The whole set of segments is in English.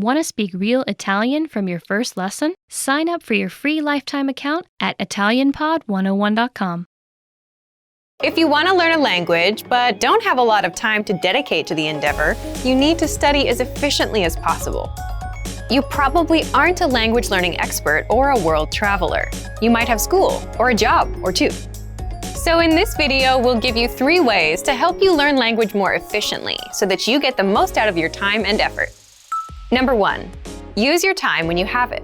Want to speak real Italian from your first lesson? Sign up for your free lifetime account at ItalianPod101.com. If you want to learn a language but don't have a lot of time to dedicate to the endeavor, you need to study as efficiently as possible. You probably aren't a language learning expert or a world traveler. You might have school or a job or two. So in this video, we'll give you 3 ways to help you learn language more efficiently so that you get the most out of your time and effort. Number 1, use your time when you have it.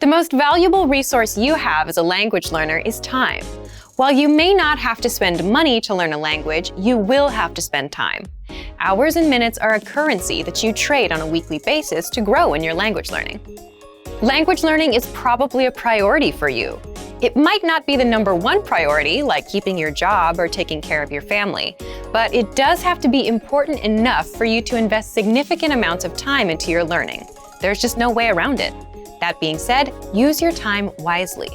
The most valuable resource you have as a language learner is time. While you may not have to spend money to learn a language, you will have to spend time. Hours and minutes are a currency that you trade on a weekly basis to grow in your language learning. Language learning is probably a priority for you. It might not be the number 1 priority, like keeping your job or taking care of your family, but it does have to be important enough for you to invest significant amounts of time into your learning. There's just no way around it. That being said, use your time wisely.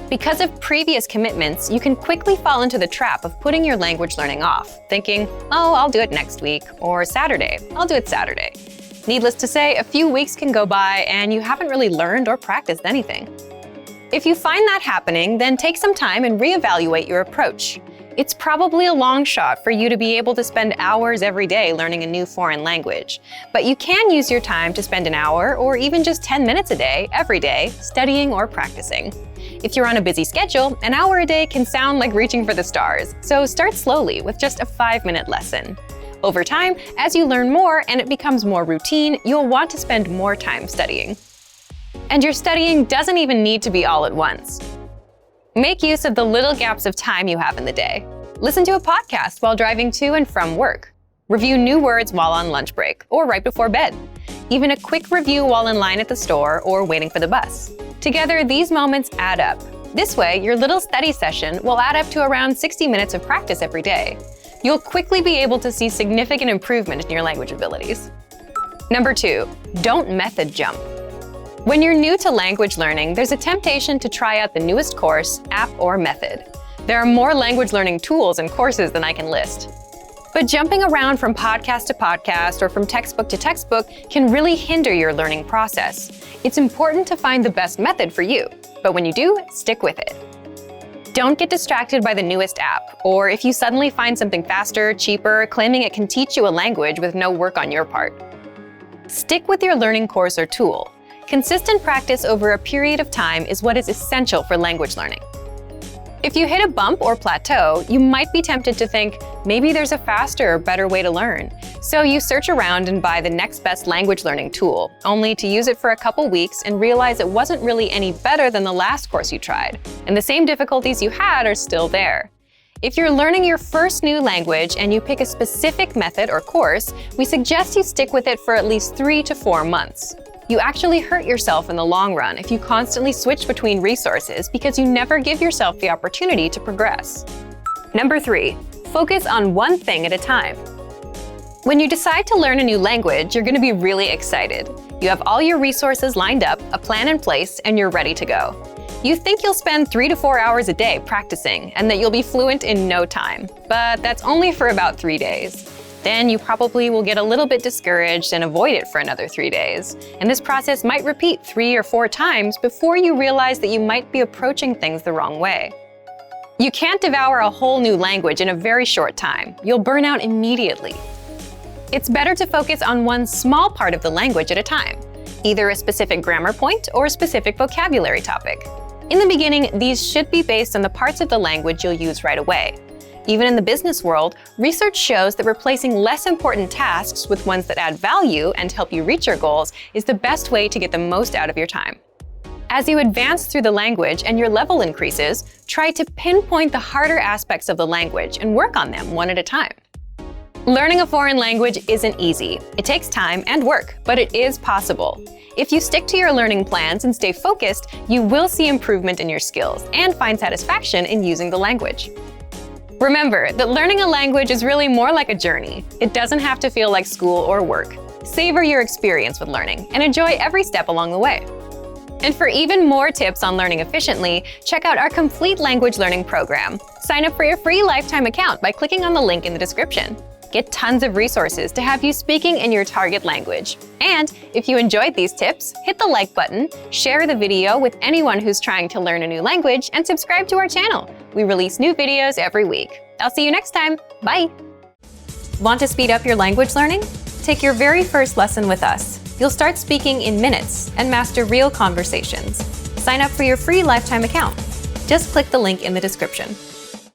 Because of previous commitments, you can quickly fall into the trap of putting your language learning off, thinking, oh, I'll do it next week, or Saturday, I'll do it Saturday. Needless to say, a few weeks can go by and you haven't really learned or practiced anything. If you find that happening, then take some time and reevaluate your approach. It's probably a long shot for you to be able to spend hours every day learning a new foreign language, but you can use your time to spend an hour or even just 10 minutes a day, every day, studying or practicing. If you're on a busy schedule, an hour a day can sound like reaching for the stars, so start slowly with just a 5-minute lesson. Over time, as you learn more and it becomes more routine, you'll want to spend more time studying. And your studying doesn't even need to be all at once. Make use of the little gaps of time you have in the day. Listen to a podcast while driving to and from work. Review new words while on lunch break or right before bed. Even a quick review while in line at the store or waiting for the bus. Together, these moments add up. This way, your little study session will add up to around 60 minutes of practice every day. You'll quickly be able to see significant improvement in your language abilities. Number 2, don't method jump. When you're new to language learning, there's a temptation to try out the newest course, app, or method. There are more language learning tools and courses than I can list. But jumping around from podcast to podcast or from textbook to textbook can really hinder your learning process. It's important to find the best method for you, but when you do, stick with it. Don't get distracted by the newest app, or if you suddenly find something faster, cheaper, claiming it can teach you a language with no work on your part. Stick with your learning course or tool. Consistent practice over a period of time is what is essential for language learning. If you hit a bump or plateau, you might be tempted to think, maybe there's a faster or better way to learn. So you search around and buy the next best language learning tool, only to use it for a couple weeks and realize it wasn't really any better than the last course you tried, and the same difficulties you had are still there. If you're learning your first new language and you pick a specific method or course, we suggest you stick with it for at least 3 to 4 months. You actually hurt yourself in the long run if you constantly switch between resources because you never give yourself the opportunity to progress. Number 3, focus on one thing at a time. When you decide to learn a new language, you're going to be really excited. You have all your resources lined up, a plan in place, and you're ready to go. You think you'll spend 3 to 4 hours a day practicing and that you'll be fluent in no time, but that's only for about 3 days. Then you probably will get a little bit discouraged and avoid it for another 3 days. And this process might repeat 3 or 4 times before you realize that you might be approaching things the wrong way. You can't devour a whole new language in a very short time. You'll burn out immediately. It's better to focus on one small part of the language at a time, either a specific grammar point or a specific vocabulary topic. In the beginning, these should be based on the parts of the language you'll use right away. Even in the business world, research shows that replacing less important tasks with ones that add value and help you reach your goals is the best way to get the most out of your time. As you advance through the language and your level increases, try to pinpoint the harder aspects of the language and work on them one at a time. Learning a foreign language isn't easy. It takes time and work, but it is possible. If you stick to your learning plans and stay focused, you will see improvement in your skills and find satisfaction in using the language. Remember that learning a language is really more like a journey. It doesn't have to feel like school or work. Savor your experience with learning and enjoy every step along the way. And for even more tips on learning efficiently, check out our complete language learning program. Sign up for your free lifetime account by clicking on the link in the description. get tons of resources to have you speaking in your target language. And if you enjoyed these tips, hit the like button, share the video with anyone who's trying to learn a new language, and subscribe to our channel. We release new videos every week. I'll see you next time. Bye! Want to speed up your language learning? Take your very first lesson with us. You'll start speaking in minutes and master real conversations. Sign up for your free lifetime account. Just click the link in the description.